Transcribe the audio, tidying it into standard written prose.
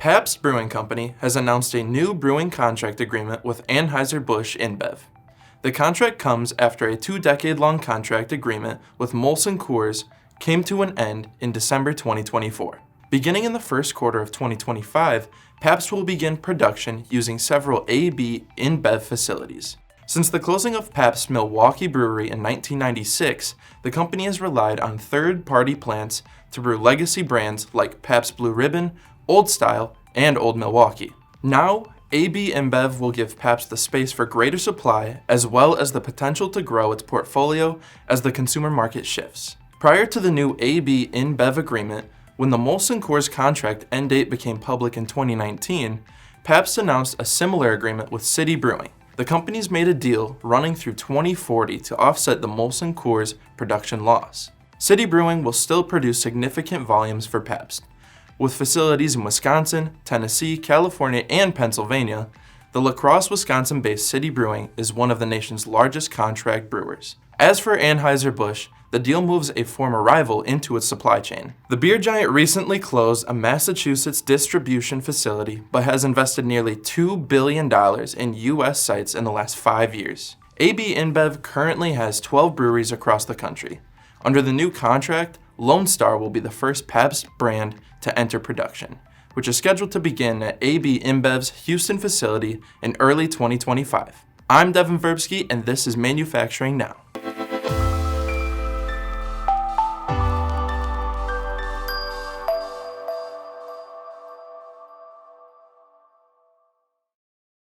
Pabst Brewing Company has announced a new brewing contract agreement with Anheuser-Busch InBev. The contract comes after a 2-decade-long contract agreement with Molson Coors came to an end in December 2024. Beginning in the first quarter of 2025, Pabst will begin production using several AB InBev facilities. Since the closing of Pabst's Milwaukee brewery in 1996, the company has relied on third-party plants to brew legacy brands like Pabst Blue Ribbon, Old Style, and Old Milwaukee. Now, AB InBev will give Pabst the space for greater supply as well as the potential to grow its portfolio as the consumer market shifts. Prior to the new AB InBev agreement, when the Molson Coors contract end date became public in 2019, Pabst announced a similar agreement with City Brewing. The companies made a deal running through 2040 to offset the Molson Coors production loss. City Brewing will still produce significant volumes for Pabst. With facilities in Wisconsin, Tennessee, California, and Pennsylvania, the La Crosse, Wisconsin-based City Brewing is one of the nation's largest contract brewers. As for Anheuser-Busch, the deal moves a former rival into its supply chain. The beer giant recently closed a Massachusetts distribution facility, but has invested nearly $2 billion in U.S. sites in the last 5 years. AB InBev currently has 12 breweries across the country. Under the new contract, Lone Star will be the first Pabst brand to enter production, which is scheduled to begin at AB InBev's Houston facility in early 2025. I'm Devin Verbsky, and this is Manufacturing Now.